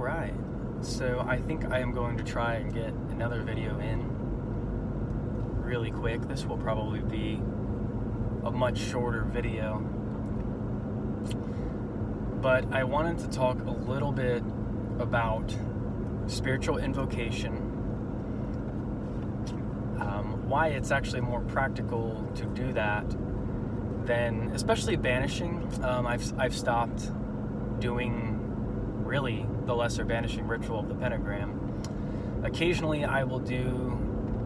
Alright, so I think I am going to try and get another video in really quick. This will probably be a much shorter video, but I wanted to talk a little bit about spiritual invocation, why it's actually more practical to do that than, especially banishing. I've stopped doing really the lesser banishing ritual of the pentagram. Occasionally I will do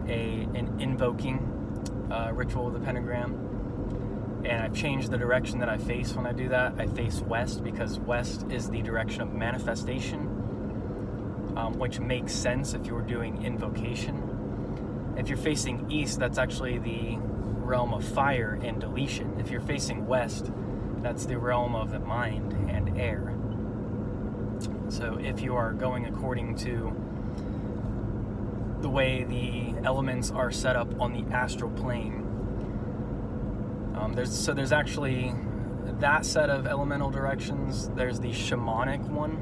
an invoking ritual of the pentagram, and I've changed the direction that I face when I do that. I face west because west is the direction of manifestation, which makes sense if you were doing invocation. If you're facing east, that's actually the realm of fire and deletion. If you're facing west, that's the realm of the mind and air. So if you are going according to the way the elements are set up on the astral plane, there's actually that set of elemental directions. There's the shamanic one,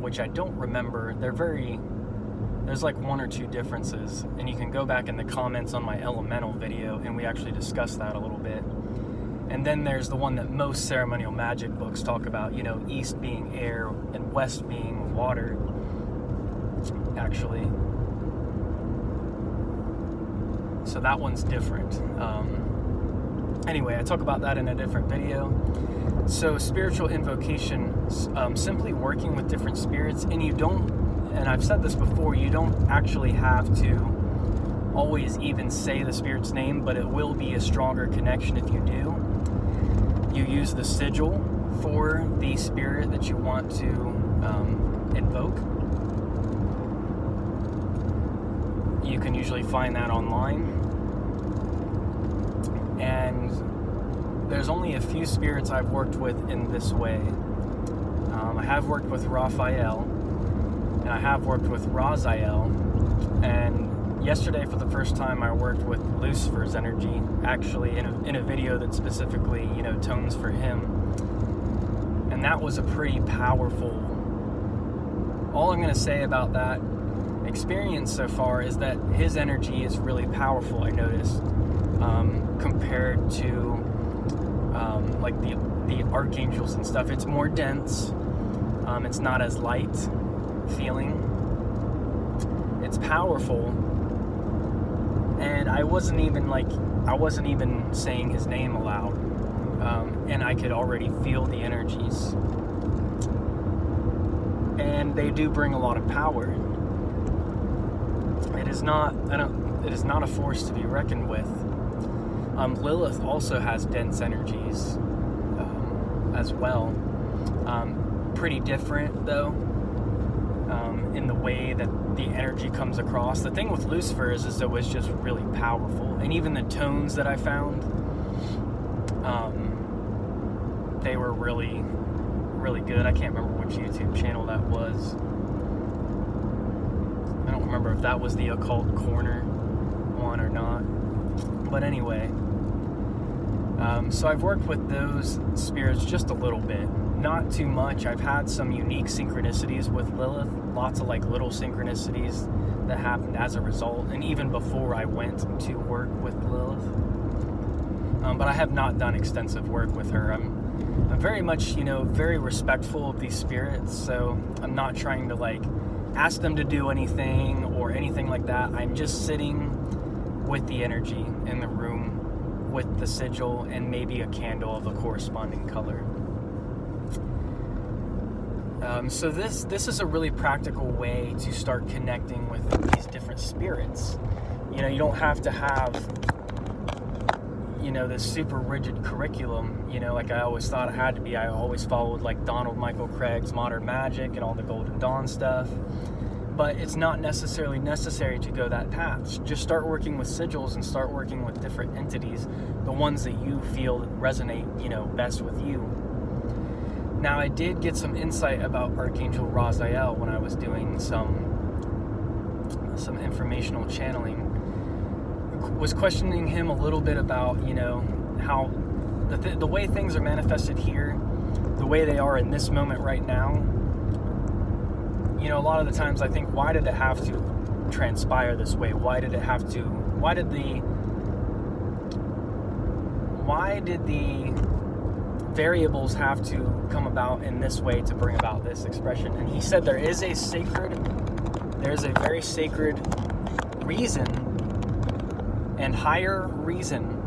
which I don't remember. There's like one or two differences, and you can go back in the comments on my elemental video and we actually discussed that a little bit. And then there's the one that most ceremonial magic books talk about, east being air and west being water, actually. So that one's different. Anyway, I talk about that in a different video. So spiritual invocation, simply working with different spirits, and I've said this before, you don't actually have to always even say the spirit's name, but it will be a stronger connection if you do. You use the sigil for the spirit that you want to invoke. You can usually find that online. And there's only a few spirits I've worked with in this way. I have worked with Raphael, and I have worked with Raziel, and yesterday for the first time I worked with Lucifer's energy, actually in a video that specifically, tones for him. And that was a pretty powerful, all I'm going to say about that experience so far is that his energy is really powerful, I noticed, compared to like the archangels and stuff. It's more dense, it's not as light feeling, it's powerful, and I wasn't even saying his name aloud, and I could already feel the energies, and they do bring a lot of power. It is not a force to be reckoned with. Lilith also has dense energies as well, pretty different though, in the way that the energy comes across. The thing with Lucifer is it was just really powerful, and even the tones that I found, they were really, really good. I can't remember which YouTube channel that was. I don't remember if that was the Occult Corner one or not, but anyway, so I've worked with those spirits just a little bit, not too much. I've had some unique synchronicities with Lilith, lots of like little synchronicities that happened as a result, and even before I went to work with Lilith, but I have not done extensive work with her. I'm very much, very respectful of these spirits, so I'm not trying to like ask them to do anything or anything like that. I'm just sitting with the energy in the room with the sigil and maybe a candle of a corresponding color. So this is a really practical way to start connecting with these different spirits. You don't have to have, this super rigid curriculum, like I always thought it had to be. I always followed like Donald Michael Craig's Modern Magic and all the Golden Dawn stuff. But it's not necessarily necessary to go that path. Just start working with sigils and start working with different entities, the ones that you feel resonate, best with you. Now, I did get some insight about Archangel Raziel when I was doing some informational channeling. Was questioning him a little bit about, how the way things are manifested here, the way they are in this moment right now, a lot of the times I think, why did it have to transpire this way? Why did the variables have to come about in this way to bring about this expression? And he said there's a very sacred reason and higher reason,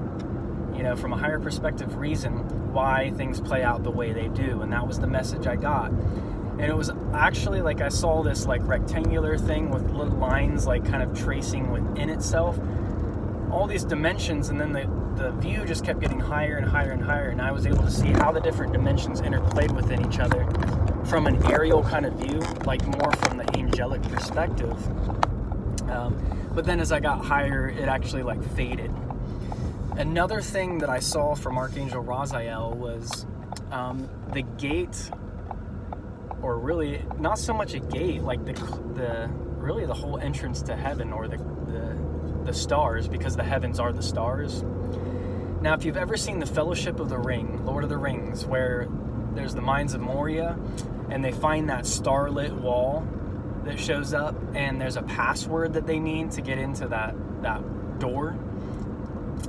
from a higher perspective reason why things play out the way they do. And that was the message I got. And it was actually like I saw this like rectangular thing with little lines like kind of tracing within itself all these dimensions, and then the view just kept getting higher and higher and higher, and I was able to see how the different dimensions interplayed within each other from an aerial kind of view, like more from the angelic perspective. But then as I got higher, it actually like faded. Another thing that I saw from Archangel Raziel was the gate, or really not so much a gate, like the whole entrance to heaven, or the stars, because the heavens are the stars. Now, if you've ever seen the Fellowship of the Ring, Lord of the Rings, where there's the Mines of Moria, and they find that starlit wall that shows up, and there's a password that they need to get into that door.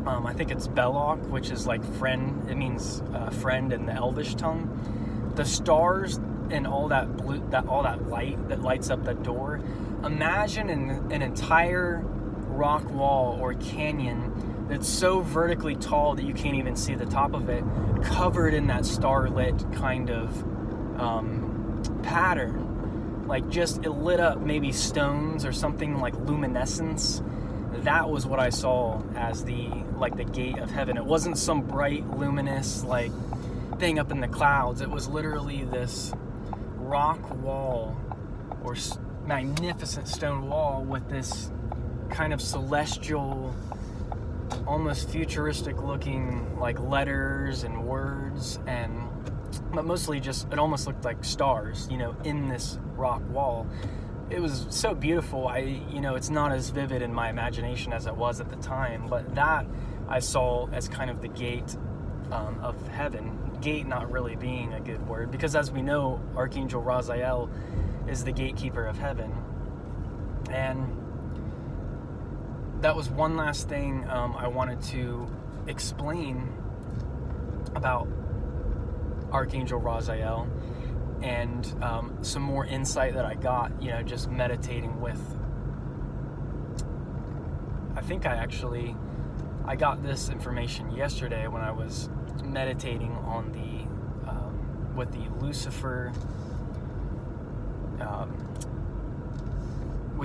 I think it's Belloc, which is like friend. It means friend in the Elvish tongue. The stars and all that blue, all that light that lights up that door. Imagine an entire rock wall or canyon that's so vertically tall that you can't even see the top of it, covered in that starlit kind of pattern. Like just it lit up, maybe stones or something like luminescence. That was what I saw as the gate of heaven. It wasn't some bright, luminous like thing up in the clouds. It was literally this rock wall or magnificent stone wall with this kind of celestial, almost futuristic looking like letters and words, but mostly just it almost looked like stars, in this rock wall. It was so beautiful. It's not as vivid in my imagination as it was at the time, but that I saw as kind of the gate of heaven. Gate not really being a good word, because as we know, Archangel Raziel is the gatekeeper of heaven. And that was one last thing I wanted to explain about Archangel Raziel, and some more insight that I got, just meditating with. I think I got this information yesterday when I was meditating on with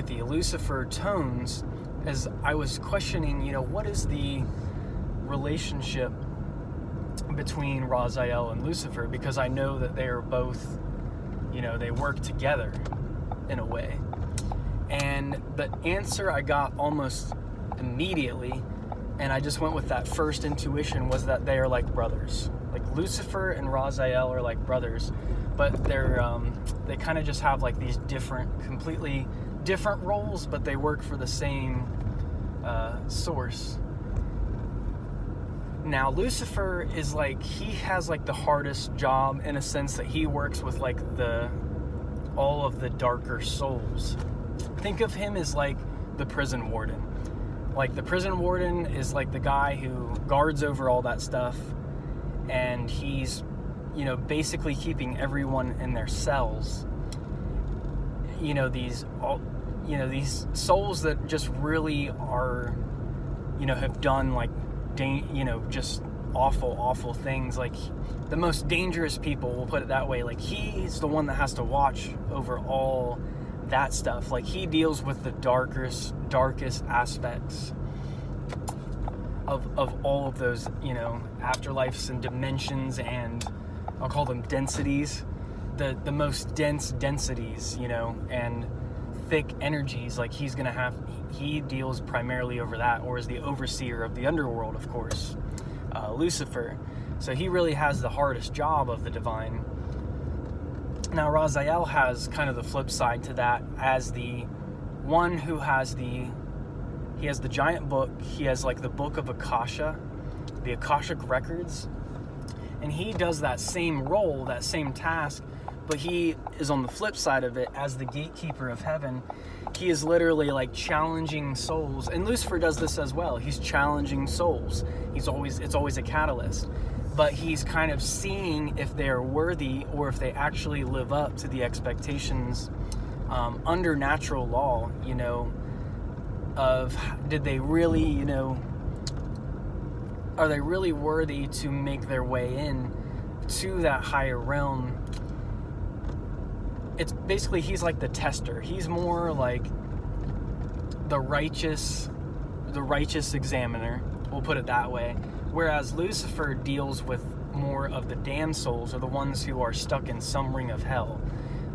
the Lucifer tones, as I was questioning, what is the relationship between Raziel and Lucifer, because I know that they are both, they work together in a way. And the answer I got almost immediately, and I just went with that first intuition, was that they are like brothers. Like Lucifer and Raziel are like brothers, but they kind of just have like these completely different roles, but they work for the same source. Now, Lucifer is he has the hardest job, in a sense that he works with all of the darker souls. Think of him as the prison warden. The prison warden is the guy who guards over all that stuff, and he's, basically keeping everyone in their cells. These souls that just really are, have done just awful things, the most dangerous people, we'll put it that way. He's the one that has to watch over all that stuff. He deals with the darkest aspects of all of those, afterlives and dimensions, and I'll call them densities, the most dense densities, and thick energies. He deals primarily over that, or is the overseer of the underworld, of course, Lucifer. So he really has the hardest job of the divine. Now, Raziel has kind of the flip side to that, as the one who has he has the giant book. He has the book of Akasha, the Akashic records, and he does that same role, that same task, But he is on the flip side of it as the gatekeeper of heaven. He is literally like challenging souls, and Lucifer does this as well. He's challenging souls. It's always a catalyst, but he's kind of seeing if they're worthy or if they actually live up to the expectations under natural law, you know, of did they really, you know, are they really worthy to make their way in to that higher realm. It's basically, he's like the tester. He's more like the righteous examiner, we'll put it that way. Whereas Lucifer deals with more of the damned souls, or the ones who are stuck in some ring of hell.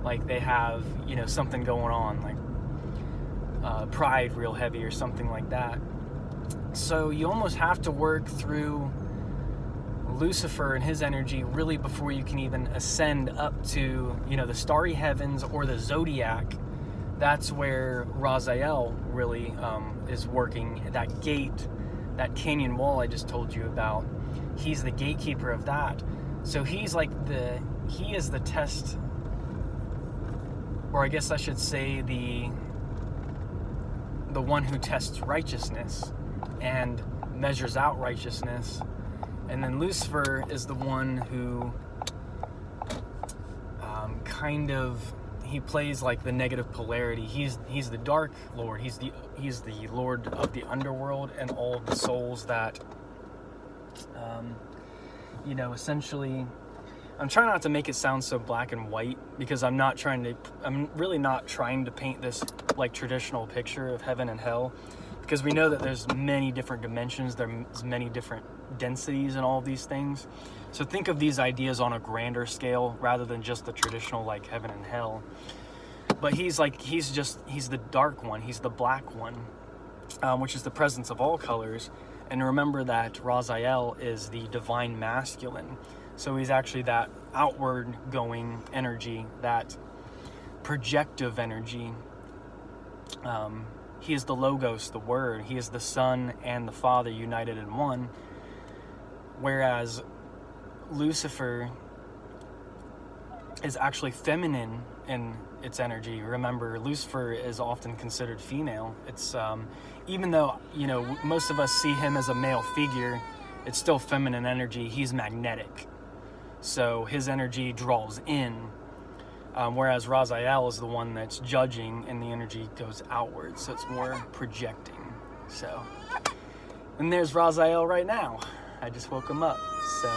Like they have, you know, something going on, like pride real heavy or something like that. So you almost have to work through Lucifer and his energy really before you can even ascend up to, you know, the starry heavens or the zodiac. That's where Raziel really is working. That gate, that canyon wall I just told you about, he's the gatekeeper of that. So he's like he is the test, or I guess I should say the one who tests righteousness and measures out righteousness. And then Lucifer is the one who he plays like the negative polarity. He's the dark lord. He's the lord of the underworld and all of the souls that, you know, essentially, I'm trying not to make it sound so black and white, because I'm really not trying to paint this like traditional picture of heaven and hell, because we know that there's many different dimensions, there's many different densities and all of these things. So think of these ideas on a grander scale rather than just the traditional like heaven and hell. But he's the dark one, he's the black one, which is the presence of all colors. And remember that Raziel is the divine masculine. So he's actually that outward going energy, that projective energy. He is the Logos, the Word. He is the Son and the Father united in one. Whereas Lucifer is actually feminine in its energy. Remember, Lucifer is often considered female. It's even though, you know, most of us see him as a male figure, it's still feminine energy. He's magnetic, so his energy draws in. Whereas Raziel is the one that's judging, and the energy goes outward, so it's more projecting. So, and there's Raziel right now. I just woke him up. So,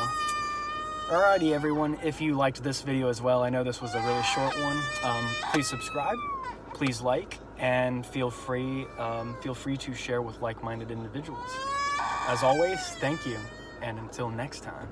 alrighty everyone, if you liked this video as well, I know this was a really short one, please subscribe, please like, and feel free to share with like-minded individuals. As always, thank you, and until next time.